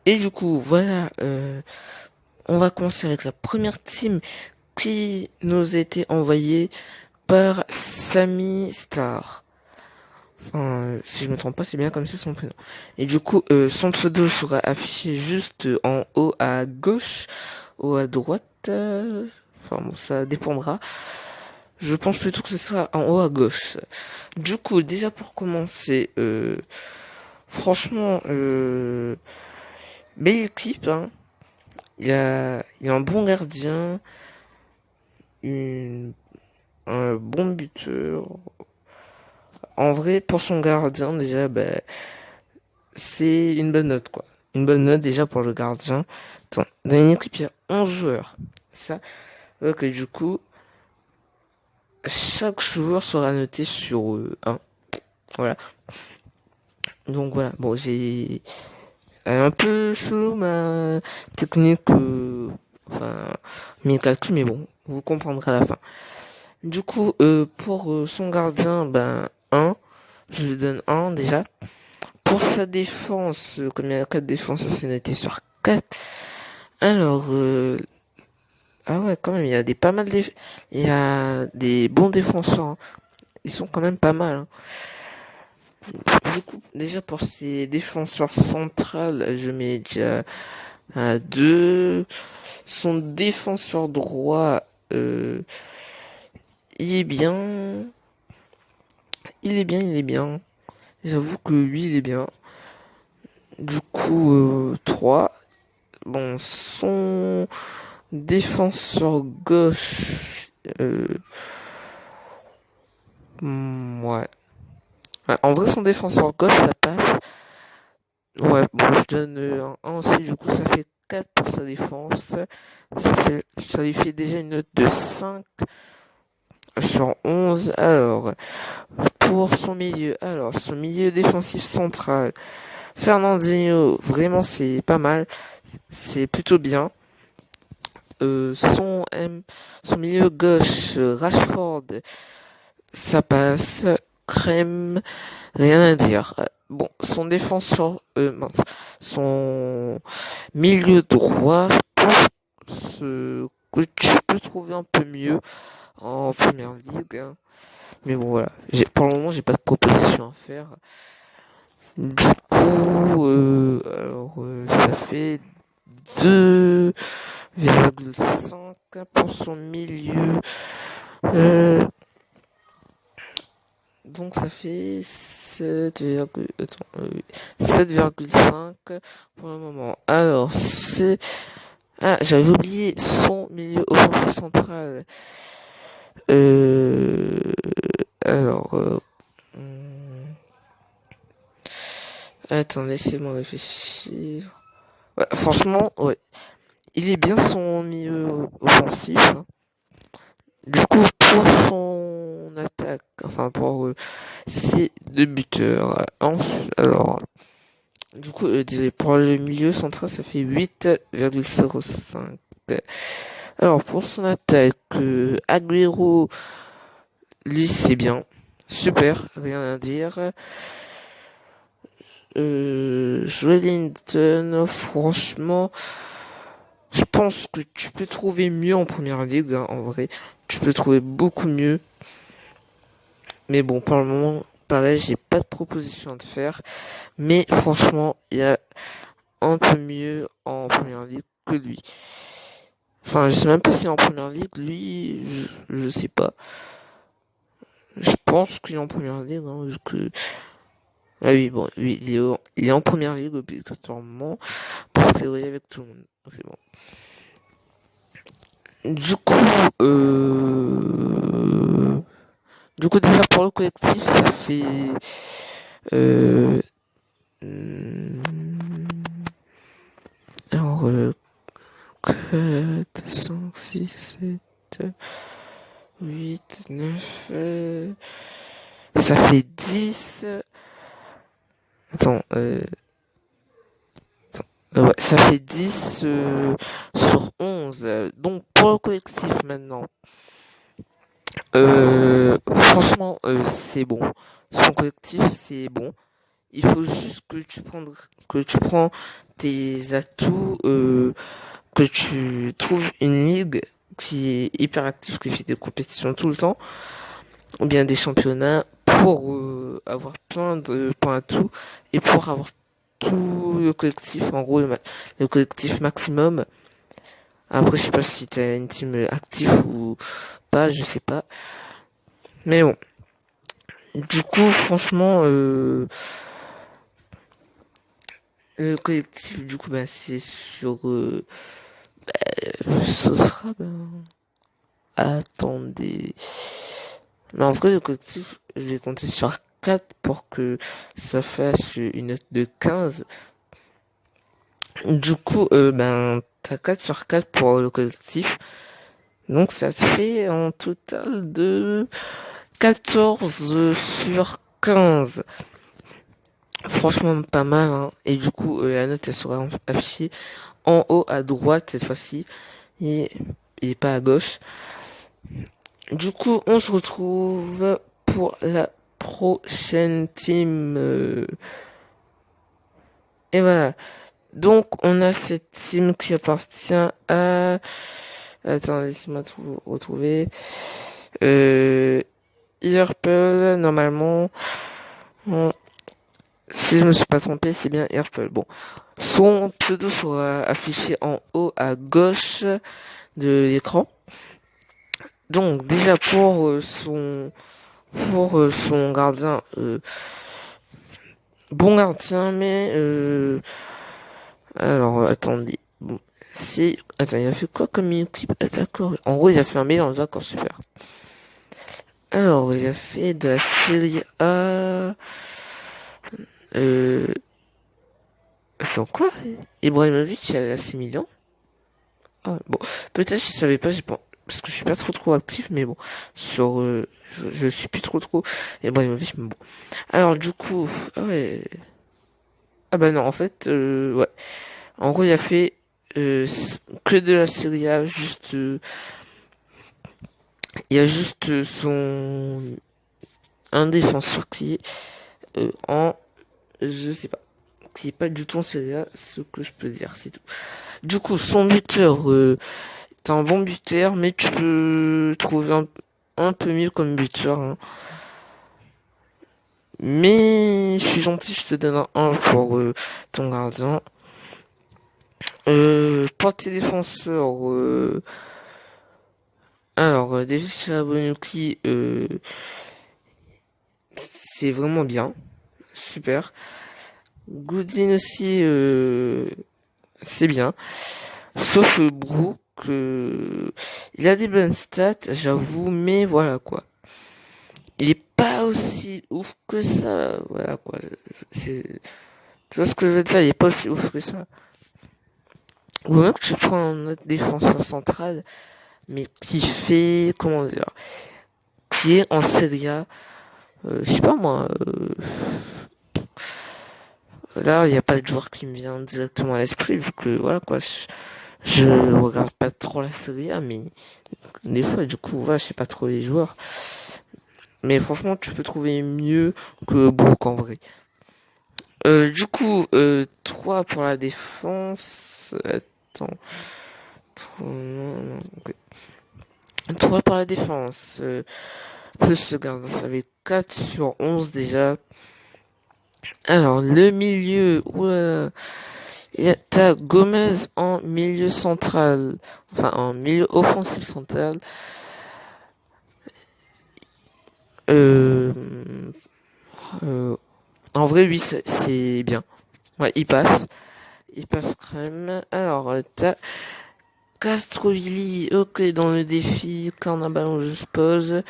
Et du coup, voilà, on va commencer avec la première team qui nous a été envoyée par Samy Star. Enfin, si je me trompe pas, c'est bien comme ça son prénom. Et du coup, son pseudo sera affiché juste en haut à gauche ou à droite. Enfin bon, ça dépendra. Je pense plutôt que ce sera en haut à gauche. Du coup, déjà pour commencer, franchement, belle équipe, hein. Il a un bon gardien, une, un bon buteur. En vrai, pour son gardien, déjà, ben, c'est une bonne note, quoi. Une bonne note déjà pour le gardien. Attends, dans une équipe, il y a 11 joueurs. Ça, ok, du coup, chaque joueur sera noté sur 1. Voilà. Donc voilà, bon, j'ai un peu chelou ma technique, enfin, mes calculs, mais bon, vous comprendrez à la fin. Du coup, pour son gardien, ben, 1. Je lui donne 1 déjà. Pour sa défense, comme il y a 4 défenses, c'est noté sur 4. Alors, ah ouais, quand même, il y a des pas mal il y a des bons défenseurs, hein. Ils sont quand même pas mal, hein. Du coup, déjà pour ses défenseurs centrales, je mets déjà à 2. Son défenseur droit, il est bien. Il est bien. J'avoue que lui, il est bien. Du coup, 3. Bon, son défenseur gauche, ouais. Ouais, en vrai, son défenseur gauche, ça passe. Ouais, bon, je donne un aussi, du coup, ça fait 4 pour sa défense. Ça lui fait déjà une note de 5 sur 11. Alors, pour son milieu défensif central, Fernandinho, vraiment, c'est pas mal. C'est plutôt bien. Son milieu gauche, Rashford, ça passe. Crème, rien à dire. Bon, son défenseur, mince, son milieu droit, je pense que tu peux trouver un peu mieux en première ligue, hein. Mais bon, voilà. Pour le moment, j'ai pas de proposition à faire. Du coup, ça fait 2,5 pour son milieu. Euh, donc ça fait 7,5 pour le moment. Alors, ah, j'avais oublié son milieu offensif central. Euh... Alors, attends, laissez-moi réfléchir. Ouais, franchement, ouais. Il est bien son milieu offensif, hein. Du coup, pour son attaque, enfin pour ses deux buteurs, alors, du coup, désolé, pour le milieu central, ça fait 8,05. Alors, pour son attaque, Agüero, lui, c'est bien. Super, rien à dire. Joelinton, franchement, je pense que tu peux trouver mieux en première ligue, hein, en vrai. Tu peux trouver beaucoup mieux. Mais bon, pour le moment, pareil, j'ai pas de proposition à te faire. Mais franchement, il y a un peu mieux en première ligue que lui. Enfin, je sais même pas si en première ligue, lui, je sais pas. Je pense qu'il est en première ligue, hein, vu que... Ah oui, bon, oui, il est en première ligue obligatoirement, parce qu'il est avec tout le monde. Donc, c'est bon. Du coup, du coup, déjà pour le collectif, ça fait, euh, hmm, alors, 4, 5, 6, 7, 8, 9, ça fait 10. Attends, ouais, ça fait 10 sur 11. Donc pour le collectif maintenant, franchement, c'est bon. Son collectif, c'est bon. Il faut juste que tu prends tes atouts, que tu trouves une ligue qui est hyper active, qui fait des compétitions tout le temps, ou bien des championnats, pour avoir plein de points à tout, et pour avoir tout le collectif, en gros, le collectif maximum. Après, je sais pas si t'as une team active ou pas, je sais pas. Mais bon. Du coup, franchement, le collectif, du coup, ben, c'est sur, ce sera, ben, attendez. Mais en vrai, le collectif, je vais compter sur 4 pour que ça fasse une note de 15. Du coup, ben, t'as 4 sur 4 pour le collectif. Donc, ça te fait un total de 14 sur 15. Franchement, pas mal, hein. Et du coup, la note, elle sera affichée en haut à droite cette fois-ci. Et, et pas à gauche. Du coup, on se retrouve pour la prochaine team. Et voilà. Donc, on a cette team qui appartient à... Attends, laissez-moi retrouver. Euh... Purple, normalement. Si je me suis pas trompé, c'est bien Purple. Bon. Son pseudo sera affiché en haut à gauche de l'écran. Donc, déjà pour son gardien, bon gardien, mais alors attendez, bon, attends, il a fait quoi comme équipe? Ah, d'accord, en gros il a fait un mélange, d'accord, super. Alors il a fait de la série A, euh, attends quoi? Ibrahimovic il a 6 millions. Ah, bon, peut-être je savais pas, j'ai pas, parce que je suis pas trop actif, mais bon, sur, je suis plus trop Ibrahimovic, mais bon. Alors du coup, ah ouais. Ah bah non, en fait, ouais. En gros, il a fait que de la Serie A, juste, il y a juste un défenseur qui est en, je sais pas, qui est pas du tout en Serie A, ce que je peux dire, c'est tout. Du coup, son buteur, t'es un bon buteur, mais tu peux trouver un peu mieux comme buteur, hein. Mais je suis gentil, je te donne un pour ton gardien. Pour tes défenseurs, alors, déjà, Bonucci, c'est vraiment bien. Super. Goodin aussi, c'est bien. Sauf Brook, il a des bonnes stats, j'avoue, mais voilà quoi. Il est pas aussi ouf que ça, voilà quoi. Tu vois ce que je veux dire, il est pas aussi ouf que ça. Ou même que tu prends un autre défenseur central, mais qui fait, comment dire, qui est en Serie A, je sais pas moi, là, il n'y a pas de joueur qui me vient directement à l'esprit, vu que, voilà, quoi, je regarde pas trop la Serie A, mais des fois, du coup, voilà, je sais pas trop les joueurs. Mais franchement, tu peux trouver mieux que Brook, en vrai. Du coup, 3 pour la défense. Attends. 3, non, non, ok. 3 pour la défense. Plus le gardien, ça fait 4 sur 11 déjà. Alors, le milieu, oula. T'as Gomez en milieu central, enfin en milieu offensif central. Euh, en vrai, lui, c'est bien. Ouais, il passe crème. Alors, t'as Castrovilli, ok, dans le défi, quand un ballon, je pose.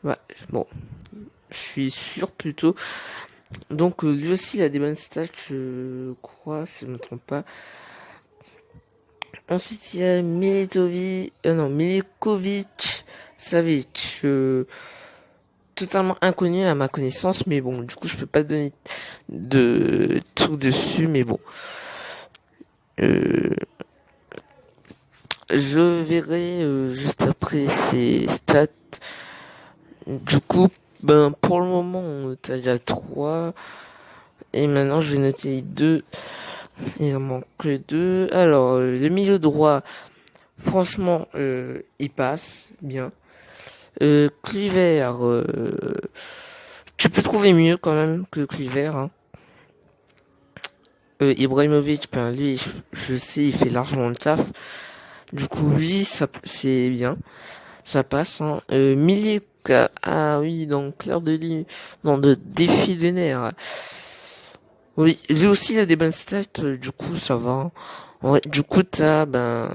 Ouais, bon, je suis sûr plutôt. Donc, lui aussi, il a des bonnes stats, je crois, si je ne me trompe pas. Ensuite, il y a Milikovic Savic, totalement inconnu à ma connaissance, mais bon, du coup, je peux pas donner de trucs dessus, mais bon. Euh, je verrai juste après ces stats. Du coup, ben, pour le moment, t'as déjà 3. Et maintenant, je vais noter les deux. Il en manque que deux. Alors, le milieu droit, franchement, il passe bien. Kluivert, tu peux trouver mieux quand même que Kluivert, hein. Ibrahimovic, ben lui, je sais, il fait largement le taf. Du coup, oui, ça, c'est bien. Ça passe, hein. Milik, ah oui, dans Clair de Lune, dans de Défi des nerfs. Oui, lui aussi, il a des bonnes stats, du coup, ça va, hein. Ouais, du coup, t'as, ben,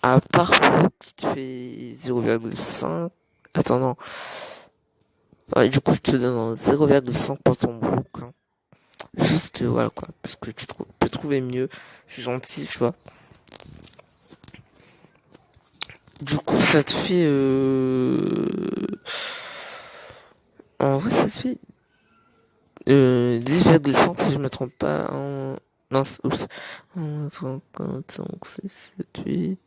à part Brook qui te fait 0,5. Attends, non. Ouais, du coup, je te donne 0,5 pour ton Brook, hein. Juste, voilà, quoi. Parce que peux trouver mieux. Je suis gentil, tu vois. Du coup, ça te fait, en vrai, ça te fait, 10,5 si je me trompe pas. Non, oups. 1, 3, 4, 5, 6, 7, 8,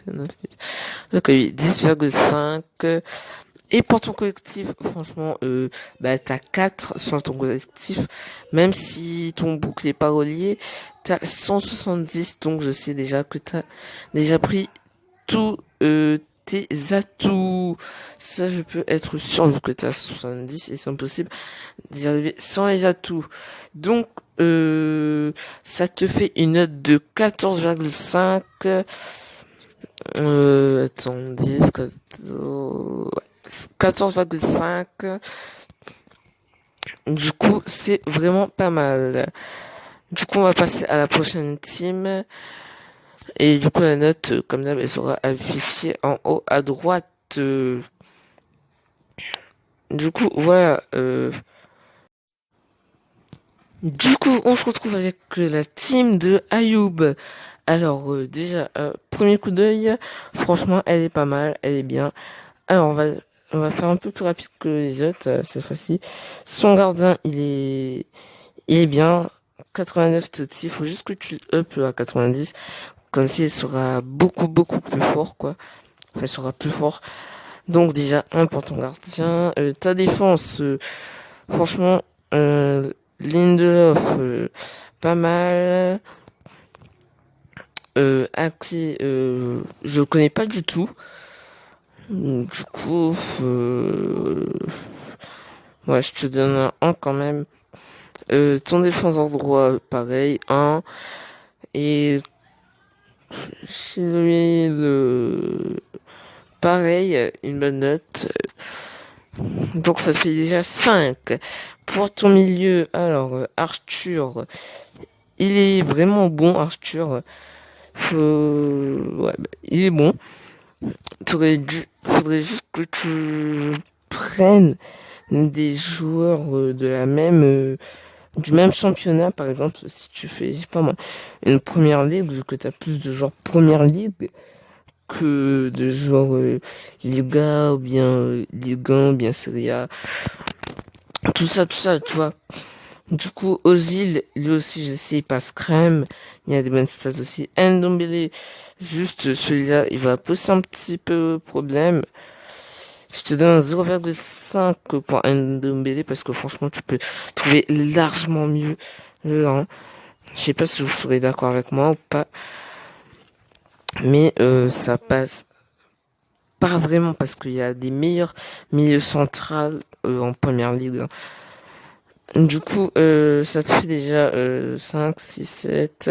9, 10. Ok, oui, 10,5. Et pour ton collectif, franchement, bah, t'as 4 sur ton collectif. Même si ton boucle est pas relié, t'as 170. Donc, je sais déjà que t'as déjà pris tous tes atouts. Ça, je peux être sûr vu que t'as 70 et c'est impossible d'y arriver sans les atouts. Donc, ça te fait une note de 14,5. Attends, 10, 14,5. Du coup, c'est vraiment pas mal. Du coup, on va passer à la prochaine team. Et du coup, la note, comme d'hab, elle sera affichée en haut à droite. Du coup, voilà. Du coup, on se retrouve avec la team de Ayoub. Alors, déjà, premier coup d'œil, franchement, elle est pas mal, elle est bien. Alors, on va faire un peu plus rapide que les autres, cette fois-ci. Son gardien, il est bien. 89 Totti, faut juste que tu up à 90. Comme si elle sera beaucoup plus fort, quoi. Enfin, elle sera plus fort. Donc, déjà, un pour ton gardien. Ta défense, franchement, Lindelof, pas mal. Axi, je le connais pas du tout. Du coup, ouais, je te donne un 1 quand même. Ton défenseur droit, pareil, 1. Et chez lui, pareil, une bonne note. Donc ça fait déjà 5. Pour ton milieu, alors, Arthur, il est vraiment bon, Arthur. Ouais, bah, il est bon. Faudrait juste que tu prennes des joueurs du même championnat, par exemple, si tu fais, je sais pas moi, une première ligue, vu que t'as plus de joueurs première ligue que de joueurs Liga ou bien Ligue 1, bien Serie A, tout ça, tu vois. Du coup, Ozil, lui aussi, je sais, il passe crème. Il y a des bonnes stats aussi. Ndombele, juste celui-là, il va poser un petit peu problème. Je te donne un 0,5 pour Ndombele parce que franchement, tu peux trouver largement mieux. Là, je sais pas si vous serez d'accord avec moi ou pas. Mais ça passe pas vraiment parce qu'il y a des meilleurs milieux centrales en première ligue, hein. Du coup, ça te fait déjà 5, 6, 7,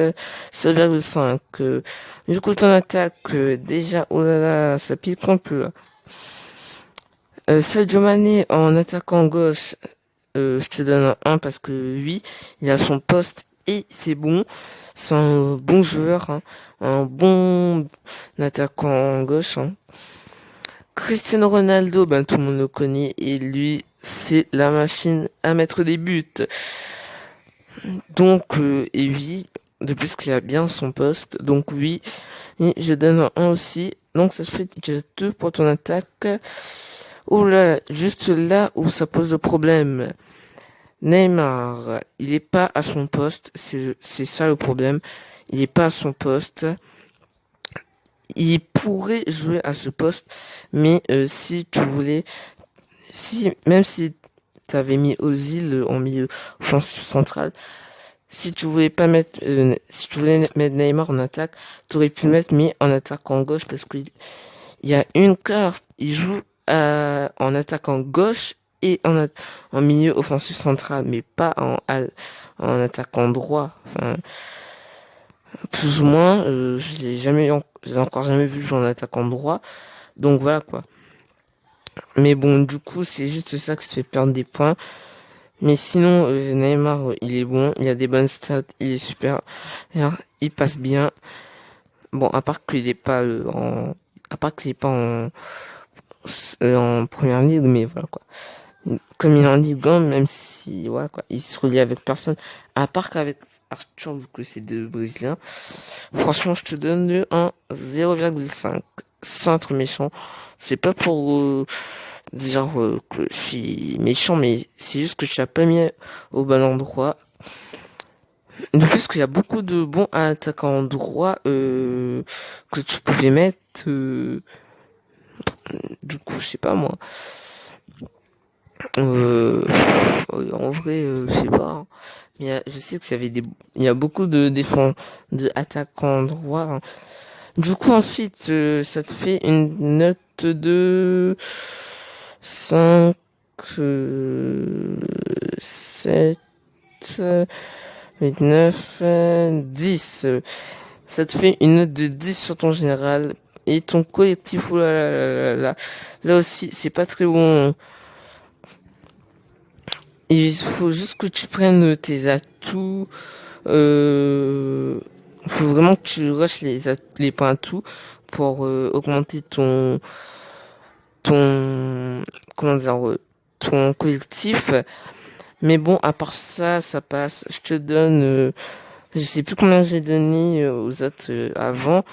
7,5. Du coup, ton attaque, déjà, oh là là, ça pique un peu là. Sadio Mané en attaquant gauche, je te donne un 1 parce que oui, il a son poste et c'est bon. C'est un bon joueur, hein, un bon attaquant gauche, hein. Cristiano Ronaldo, ben tout le monde le connaît et lui, c'est la machine à mettre des buts. Donc, et oui, de plus qu'il a bien son poste. Donc oui, et je donne un aussi. Donc ça fait déjà 2 pour ton attaque. Oh là, juste là où ça pose le problème. Neymar, il est pas à son poste. C'est ça le problème. Il est pas à son poste. Il pourrait jouer à ce poste, mais si tu voulais, si même si t'avais mis Ozil en milieu offensif central. Si tu voulais pas mettre, si tu voulais mettre Neymar en attaque, t'aurais pu le mettre mais en attaquant gauche parce qu'il y a une carte, il joue en attaquant gauche et en milieu offensif central, mais pas en attaquant droit. Enfin, plus ou moins, j'ai encore jamais vu jouer en attaquant droit. Donc voilà quoi. Mais bon, du coup, c'est juste ça qui te fait perdre des points. Mais sinon, Neymar, il est bon, il a des bonnes stats, il est super, alors, il passe bien. Bon, à part qu'il est pas en première ligue, mais voilà quoi. Comme il est en Ligue 1, même si, voilà quoi, il se relie avec personne, à part qu'avec Arthur, vu que c'est deux Brésiliens. Franchement, je te donne un 0,5. Centre méchant. C'est pas pour dire que je suis méchant, mais c'est juste que je l'ai pas mis au bon endroit. De plus qu'il y a beaucoup de bons attaquants droits que tu pouvais mettre. Du coup, je sais pas moi. En vrai, je sais pas. Hein. Mais je sais qu'il y avait il y a beaucoup de attaquants droits. Hein. Du coup, ensuite, ça te fait une note de 5, 7, 8, 9, 10. Ça te fait une note de 10 sur ton général. Et ton collectif, oh là là là là là. Là aussi, c'est pas très bon. Il faut juste que tu prennes tes atouts. Il faut vraiment que tu rushes les points atouts pour augmenter ton comment dire ton collectif. Mais bon, à part ça, ça passe. Je te donne, je sais plus combien j'ai donné aux autres avant,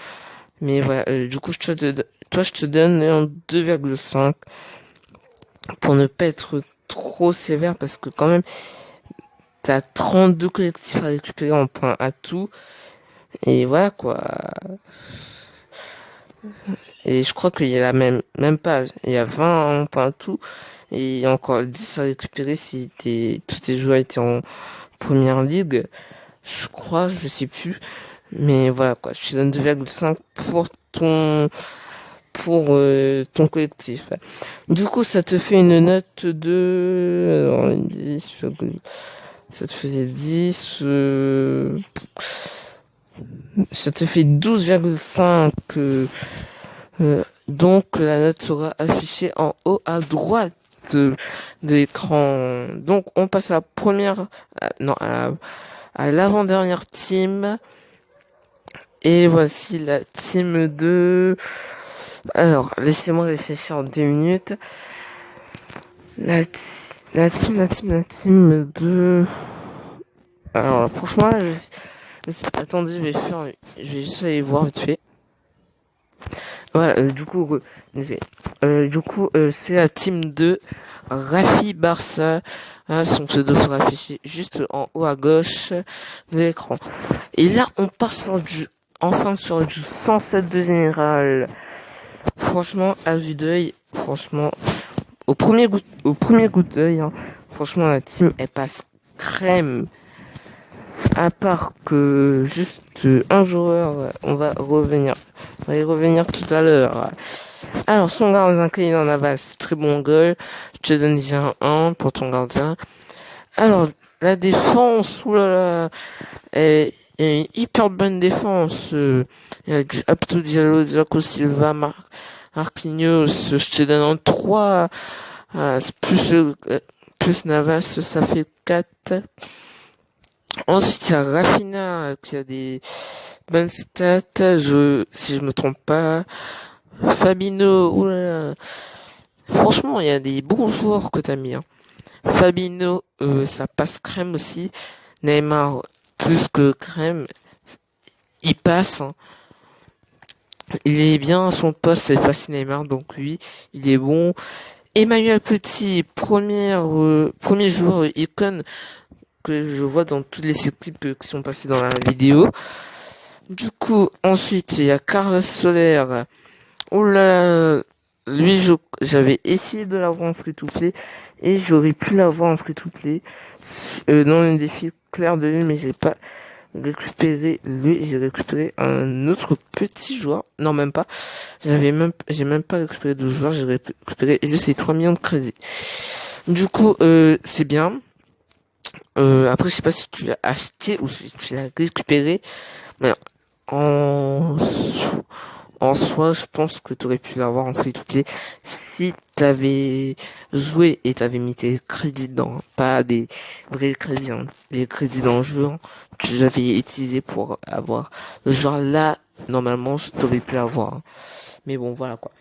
mais voilà. Du coup, je te donne un 2,5 pour ne pas être trop sévère parce que quand même, t'as 32 collectifs à récupérer en points atout. Et voilà quoi. Et je crois qu'il y a même pas, il y a 20 en points tout, et il y a encore 10 à récupérer si tous tes joueurs étaient en première ligue. Je crois, je sais plus. Mais voilà quoi, je te donne 2,5 pour ton collectif. Du coup, ça te fait une note de, alors, 10, ça te faisait 10, ça te fait 12,5, donc la note sera affichée en haut à droite de l'écran. Donc on passe à la première, non, à l'avant-dernière team. Et voici la team 2. Alors, laissez-moi réfléchir 2 minutes. La team 2. Alors, franchement, attendez, je vais juste aller voir vite fait. Voilà, c'est la team 2, Rafi Barça. Hein, son pseudo sera affiché juste en haut à gauche de l'écran. Et là, on passe enfin sur du 107 de général. Franchement, à vue d'œil, franchement, au premier coup d'œil, hein, franchement, la team, elle passe crème. À part que juste un joueur, on va y revenir tout à l'heure. Alors, son gardien, Kylian Navas, très bon goal. Je te donne déjà un 1 pour ton gardien. Alors, la défense, oulala, est une hyper bonne défense. Il y a du Abdou Diallo, Diaco Silva, Marquinhos, je te donne un 3. Plus Navas, ça fait 4. Ensuite, il y a Rafinha qui a des bonnes stats, si je me trompe pas. Fabinho, oulala. Franchement, il y a des bons joueurs que t'as mis. Hein. Fabinho, ça passe crème aussi. Neymar, plus que crème. Il passe. Hein. Il est bien à son poste, c'est facile Neymar, donc lui, il est bon. Emmanuel Petit, premier joueur icône que je vois dans toutes les équipes qui sont passées dans la vidéo. Du coup, ensuite, il y a Carlos Soler. Oh là là, lui, j'avais essayé de l'avoir en free to play Et j'aurais pu l'avoir en free-to-play dans le défi clair de lune, mais j'ai pas récupéré lui. J'ai récupéré un autre petit joueur. Non, même pas. J'ai même pas récupéré de joueur. J'ai récupéré juste les 3 millions de crédits. Du coup, c'est bien. Après, je sais pas si tu l'as acheté ou si tu l'as récupéré. Mais en, en soi, je pense que tu aurais pu l'avoir en free-to-play si t'avais joué et t'avais mis tes crédits dedans, pas des vrais crédits, hein. Les crédits dans le jeu, hein, que j'avais utilisé pour avoir le joueur là, normalement, je t'aurais pu l'avoir, hein. Mais bon, voilà quoi.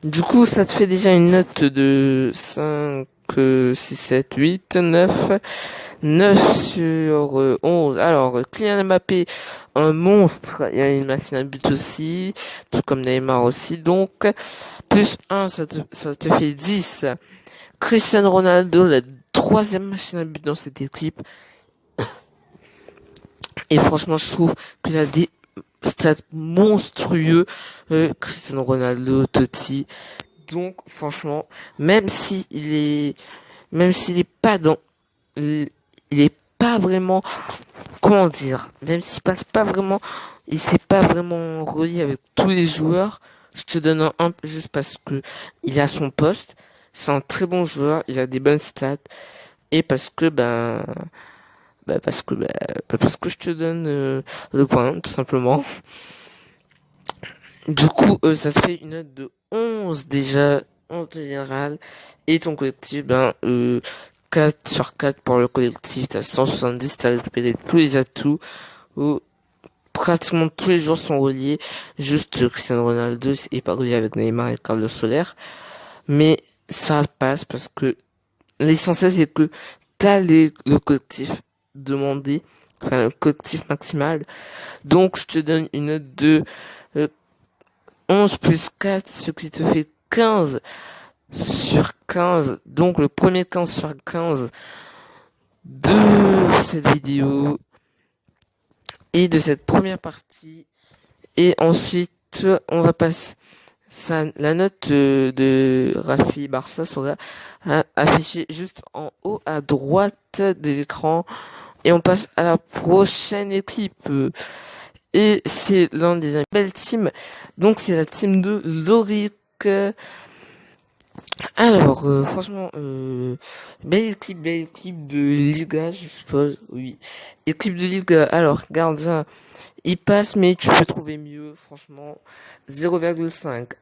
Du coup, ça te fait déjà une note de 5, 6, 7, 8, 9. 9 sur 11. Alors, Kylian Mbappé, un monstre. Il y a une machine à but aussi, tout comme Neymar aussi. Donc, plus 1, ça te fait 10. Cristiano Ronaldo, la troisième machine à but dans cette équipe. Et franchement, je trouve qu'il a des stats monstrueux. Cristiano Ronaldo, Totti. Donc, franchement, même s'il est pas dans, il est pas vraiment, comment dire, même s'il passe pas vraiment, il s'est pas vraiment relié avec tous les joueurs. Je te donne un juste parce que il a son poste. C'est un très bon joueur, il a des bonnes stats et parce que parce que je te donne le point tout simplement. Du coup, ça te fait une note de 11 déjà, 11 de général et ton collectif 4 sur 4 pour le collectif, t'as 170, t'as récupéré tous les atouts, où pratiquement tous les joueurs sont reliés, juste Cristiano Ronaldo est pas relié avec Neymar et Carlos Soler, mais ça passe parce que l'essentiel c'est que le collectif demandé, enfin le collectif maximal, donc je te donne une note de 11 plus 4, ce qui te fait 15 sur 15, donc le premier 15 sur 15 de cette vidéo et de cette première partie. Et ensuite, on va passer la note de Rafi Barça sera affichée juste en haut à droite de l'écran. Et on passe à la prochaine équipe. Et c'est l'un des belles teams. Donc c'est la team de Loric. Alors, franchement, belle équipe de Liga, je suppose, oui. Équipe de Liga, alors, gardien, il passe, mais tu peux trouver mieux, franchement, 0,5.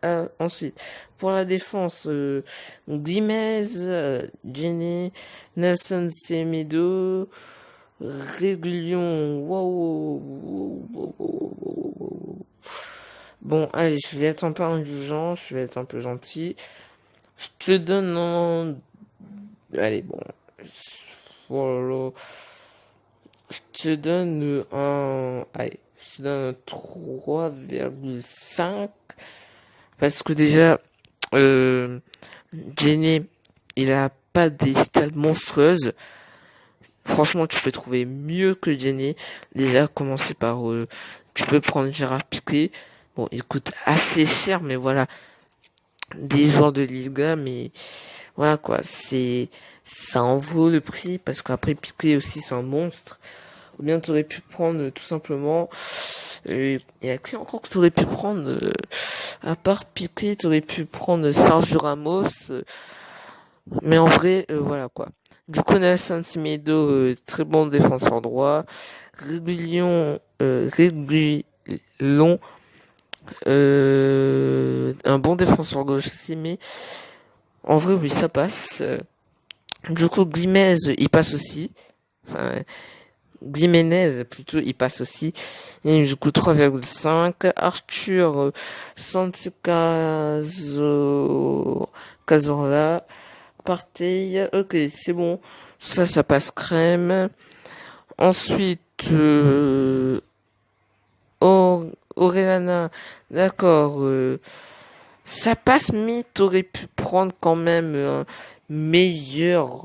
Ensuite, pour la défense, Gimez, Jenny, Nelson Semedo, Régulion, wow. Bon, allez, je vais être un peu indulgent, je vais être un peu gentil. Je te donne un... Allez, bon. Voilà. Je te donne un... Allez, je te donne un 3,5. Parce que déjà, Jenny, il a pas des stats monstrueuses. Franchement, tu peux trouver mieux que Jenny. Déjà, commencer par... tu peux prendre Gérard Piqué. Bon, il coûte assez cher, mais voilà. Des joueurs de Liga, mais voilà quoi, ça en vaut le prix parce qu'après Piqué aussi c'est un monstre. Ou bien tu aurais pu prendre tout simplement, il y a qui encore que tu aurais pu prendre à part Piqué, tu aurais pu prendre Sergio Ramos, mais en vrai voilà quoi. Du coup Nelson Semedo, très bon défenseur droit, Réguilon, Réguilon, un bon défenseur gauche aussi, mais en vrai, oui, ça passe. Du coup, Glimez, il passe aussi. Enfin, Glimenez, plutôt, il passe aussi. Et du coup, 3,5. Arthur, Cazorla, Partey. Ok, c'est bon. Ça passe crème. Ensuite, Orellana, d'accord. Ça passe, mais t'aurais pu prendre quand même un meilleur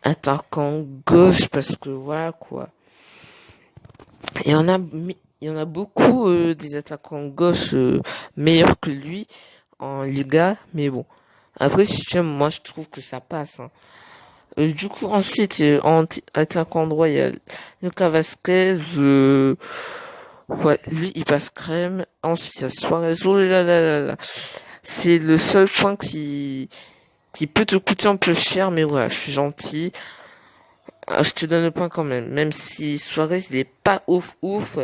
attaquant gauche parce que voilà quoi. Il y en a beaucoup des attaquants gauche meilleurs que lui en Liga, mais bon. Après, si tu aimes, moi, je trouve que ça passe, hein. Du coup, ensuite, attaquant droit, il y a Lucas Vasquez, ouais, lui, il passe crème. Ensuite, il y a Suarez. Oh là là là là. C'est le seul point qui peut te coûter un peu cher, mais voilà, je suis gentil. Ah, je te donne le point quand même. Même si Suarez, il est pas ouf ouf.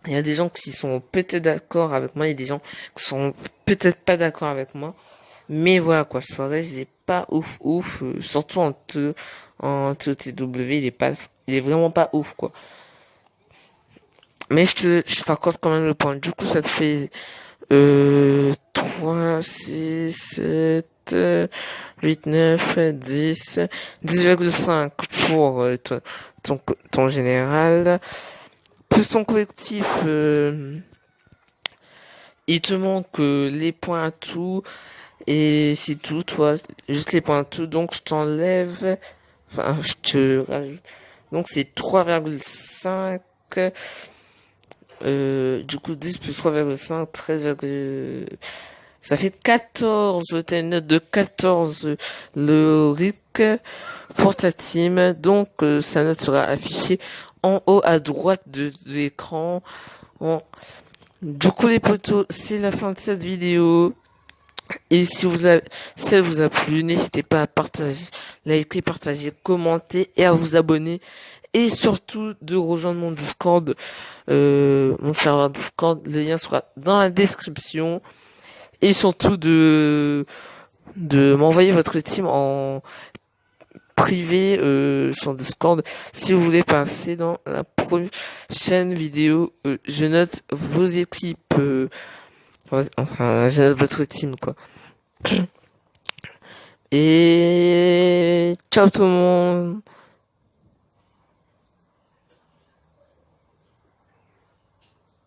Il y a des gens qui sont peut-être d'accord avec moi, il y a des gens qui sont peut-être pas d'accord avec moi. Mais voilà quoi, Suarez, il est pas ouf ouf, surtout en TOTW, il est vraiment pas ouf quoi. Mais je t'accorde quand même le point. Du coup, ça te fait 3, 6, 7, 8, 9, 10, 10,5 pour ton général. Plus ton collectif, il te manque les points à tout. Et c'est tout, toi. Juste les points à tout. Donc, je t'enlève. Enfin, je te rajoute. Donc, c'est 3,5. Du coup, 10 plus 3,5, 13, ça fait 14. T'as une note de 14, le RIC, pour ta team. Donc, sa note sera affichée en haut à droite de l'écran. Bon. Du coup, les potos, c'est la fin de cette vidéo. Et si elle vous a plu, n'hésitez pas à partager, liker, partager, commenter et à vous abonner. Et surtout de rejoindre mon Discord, mon serveur Discord. Le lien sera dans la description. Et surtout de m'envoyer votre team en privé sur Discord si vous voulez passer dans la prochaine vidéo. Je note vos équipes, enfin je note votre team quoi. Et ciao tout le monde.